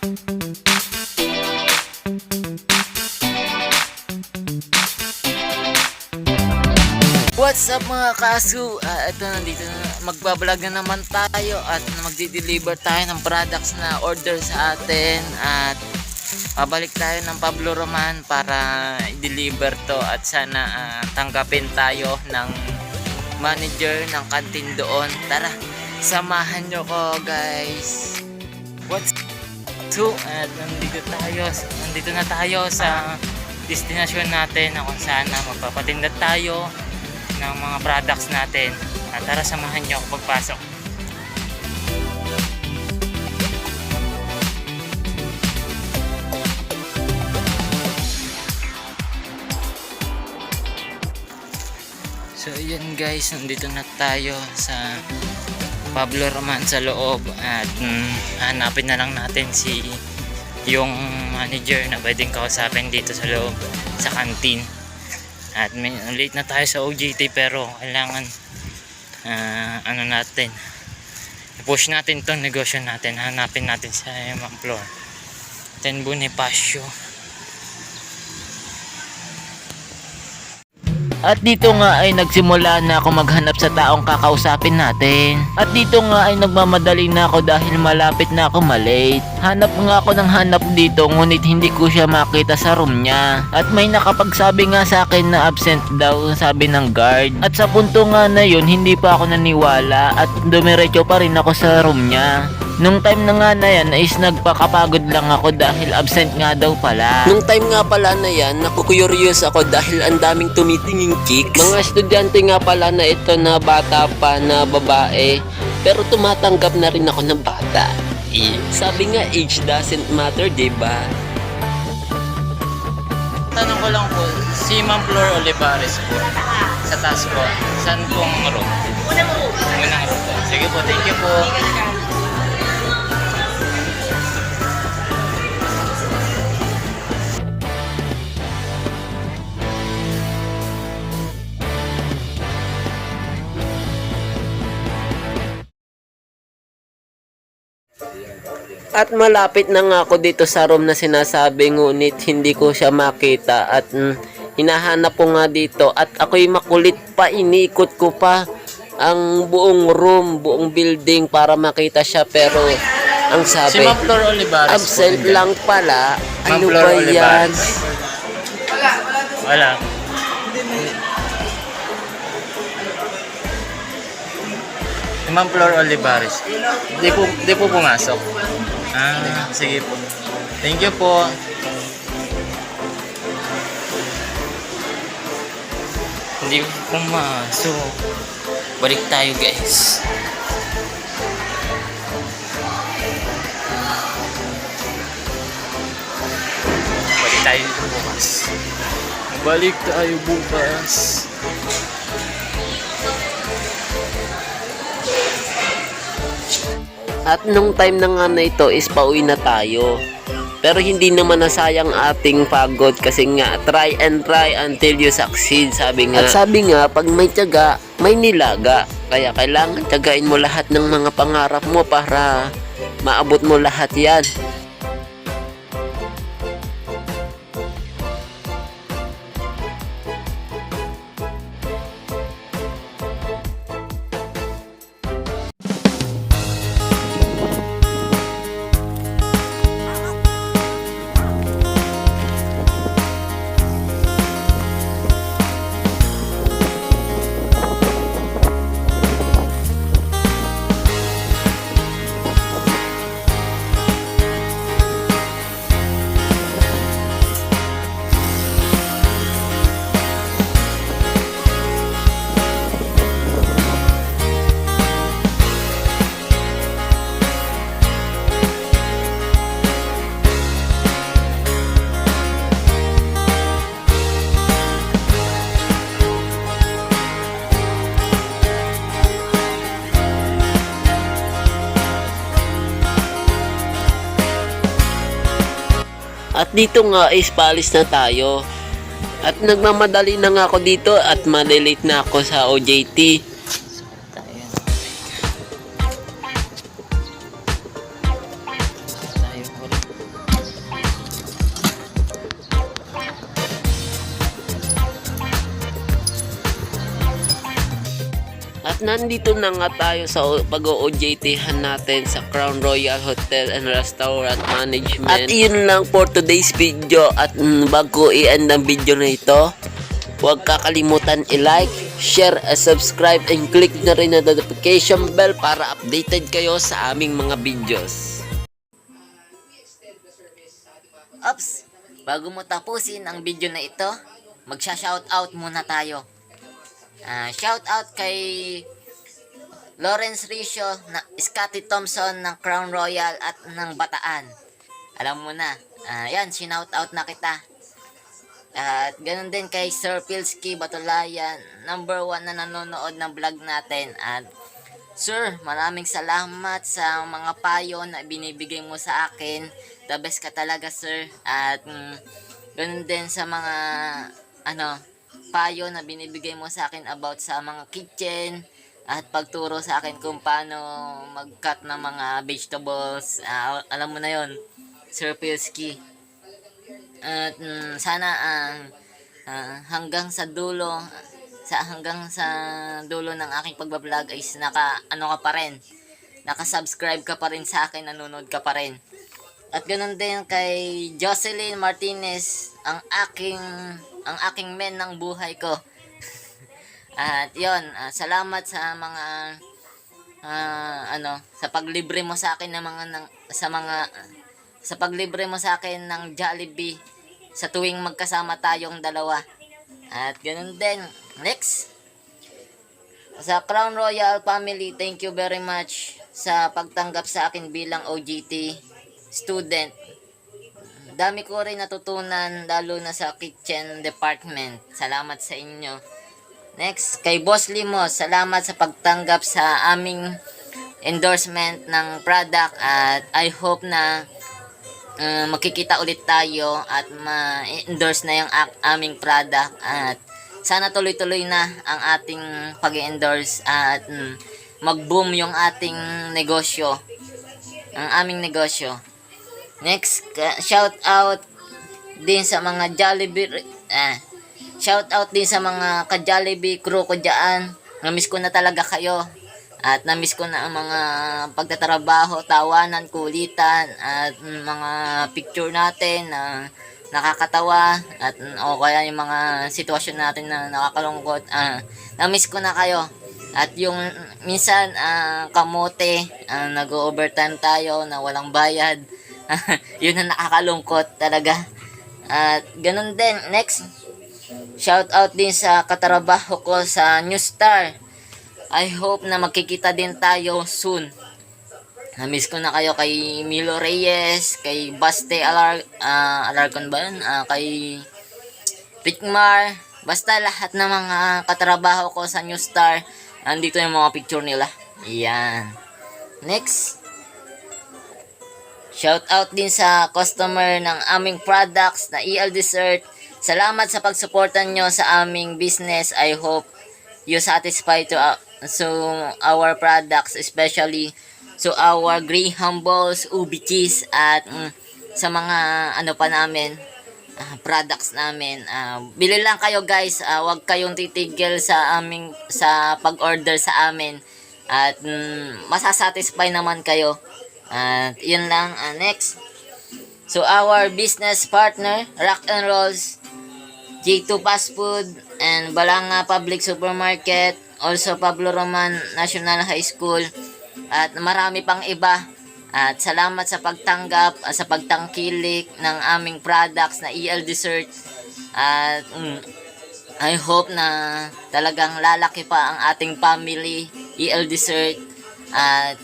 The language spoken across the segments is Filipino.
What's up mga kasu? Ito nandito na, magbablog na naman tayo at magdi-deliver tayo ng products na order sa atin at pabalik tayo ng Pablo Roman para i-deliver to at sana tanggapin tayo ng manager ng kantin doon. Tara, samahan nyo ko guys. What's up? At nandito na tayo sa destination natin na kung saan magpapatinda tayo ng mga products natin. At tara, samahan nyo ako pagpasok. So yun guys, nandito na tayo sa Pablo Roman sa loob at hanapin na lang natin yung manager na pwedeng kausapin dito sa loob sa kantin. At late na tayo sa OJT pero kailangan natin i-push natin itong negosyo natin. Hanapin natin sa Mang Flor 10 Bonifacio. At dito nga ay nagsimula na ako maghanap sa taong kakausapin natin. At dito nga ay nagmamadali na ako dahil malapit na ako malate. Hanap nga ako ng hanap dito ngunit hindi ko siya makita sa room niya. At may nakapagsabi nga sa akin na absent daw, sabi ng guard. At sa punto nga na yun hindi pa ako naniwala at dumiretso pa rin ako sa room niya. Nung time na nga na yan is nagpakapagod lang ako dahil absent nga daw pala. Nung time nga pala na yan, nakukurious ako dahil ang daming tumitinging kicks. Mga estudyante nga pala na ito na bata pa na babae, pero tumatanggap na rin ako ng bata. Sabi nga age doesn't matter, diba? Tanong ko lang po, si Ma'am Flor Olivares po, sa taas po, saan pong room? Unang room. Sige po, thank you po. At malapit na nga ako dito sa room na sinasabi ngunit hindi ko siya makita at hinahanap ko nga dito at ako'y makulit pa, iniikot ko pa ang buong room, buong building para makita siya pero ang sabi, si Ma'am Flor Olivares absent lang pala. Ano ba yan? Wala. Si Ma'am Flor Olivares di po pumasok. Sige po. Thank you po. Hindi pumasok. Balik tayo guys. Balik tayo bukas. Balik tayo bukas. At nung time na nga na ito is pauwi na tayo. Pero hindi naman nasayang ating pagod kasi nga try and try until you succeed, sabi nga. At sabi nga pag may tiyaga, may nilaga. Kaya kailangan tiyagain mo lahat ng mga pangarap mo para maabot mo lahat yan. At dito nga is paalis na tayo. At nagmamadali na nga ako dito at malilate na ako sa OJT. nandito na nga tayo sa pag-OJT-han natin sa Crown Royal Hotel and Restaurant Management. At yun lang for today's video. At bago i-end ang video na ito, huwag kakalimutan i-like, share, subscribe, and click na rin ang notification bell para updated kayo sa aming mga videos. Ops! Bago mo tapusin ang video na ito, magsha-shoutout muna tayo. Shoutout kay Lawrence Ricio, Scotty Thompson ng Crown Royal at ng Bataan. Alam mo na, yan, sinoutout na kita. At ganun din kay Sir Pilski Batulayan, number 1 na nanonood ng vlog natin. At Sir, maraming salamat sa mga payo na binibigay mo sa akin. The best ka talaga, Sir. At ganun din sa mga payo na binibigay mo sa akin about sa mga kitchen at pagturo sa akin kung paano mag-cut ng mga vegetables. Alam mo na yon, Sir Pilski. At sana hanggang sa dulo ng aking pagbablog ay ka pa rin, naka-subscribe ka pa rin sa akin, nanonood ka pa rin. At ganoon din kay Jocelyn Martinez, ang aking men ng buhay ko. At yon, salamat sa mga sa paglibre mo sa akin sa paglibre mo sa akin ng Jollibee sa tuwing magkasama tayong dalawa. At ganoon din, next, sa Crown Royal family, thank you very much sa pagtanggap sa akin bilang OJT student. Dami ko rin natutunan, lalo na sa kitchen department. Salamat sa inyo. Next, kay Boss Limos, salamat sa pagtanggap sa aming endorsement ng product. At I hope na makikita ulit tayo at ma-endorse na yung aming product. At sana tuloy-tuloy na ang ating pag-endorse at mag-boom yung ating negosyo, ang aming negosyo. Next, shout out din sa mga Jollibee, shout out din sa mga ka-Jollibee crew ko dyan. Namiss ko na talaga kayo. At namiss ko na ang mga pagtatrabaho, tawanan, kulitan, at mga picture natin na nakakatawa, at o kaya yung mga sitwasyon natin na nakakalungkot. Namiss ko na kayo. At yung minsan kamote, nag-overtime tayo na walang bayad. Yun ang nakakalungkot talaga. At ganun din, next, shout out din sa katrabaho ko sa New Star. I hope na magkikita din tayo soon. Namiss ko na kayo, kay Milo Reyes, kay Baste Alarcon ba yun? Kay Rickmar, basta lahat ng mga katrabaho ko sa New Star. Andito yung mga picture nila. Yan. Next, shout out din sa customer ng aming products na EL Dessert. Salamat sa pagsuportan nyo sa aming business. I hope you satisfied to our products, especially so our Graham balls, ubi cheese, at sa mga pa namin, products namin. Bili lang kayo guys, wag kayong titigil sa pag-order sa amin, at masasatisfy naman kayo. At yun lang. Next, so our business partner, Rock and Rolls, J2 Fast Food, and Balanga Public Supermarket, also Pablo Roman National High School, at marami pang iba. At salamat sa pagtanggap, sa pagtangkilik ng aming products na EL Dessert. At I hope na talagang lalaki pa ang ating family, EL Dessert. At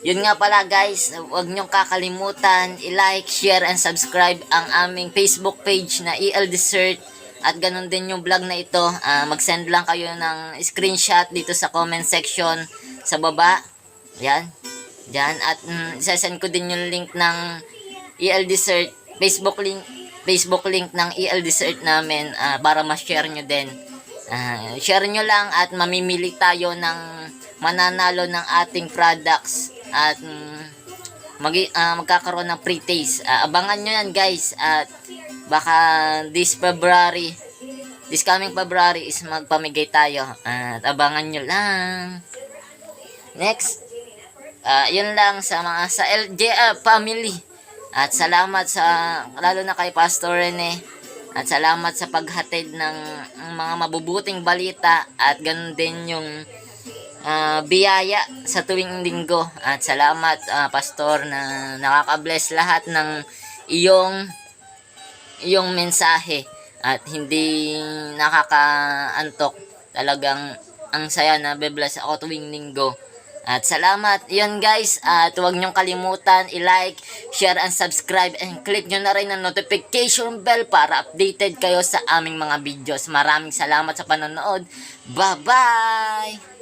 yun nga pala guys, huwag nyong kakalimutan i-like, share, and subscribe ang aming Facebook page na EL Dessert. At ganun din yung vlog na ito. Mag-send lang kayo ng screenshot dito sa comment section sa baba. Yan. Diyan. At isasend ko din yung link ng EL Dessert, Facebook link ng EL Dessert namin, para ma-share nyo din. Share nyo lang at mamimili tayo ng mananalo ng ating products. At magkakaroon ng free taste. Abangan nyo yan guys. At baka this coming February is magpamigay tayo. At abangan nyo lang. Next, yun lang sa mga sa LJR family. At salamat sa lalo na kay Pastor Rene. At salamat sa paghatid ng mga mabubuting balita at ganun din yung biyaya sa tuwing linggo. At salamat Pastor na nakaka-bless lahat ng iyong mensahe at hindi nakakaantok. Talagang ang saya na be-bless ako tuwing linggo. At salamat. Yun guys. At huwag niyong kalimutan i-like, share, and subscribe. And click nyo na rin ang notification bell para updated kayo sa aming mga videos. Maraming salamat sa panonood. Bye-bye!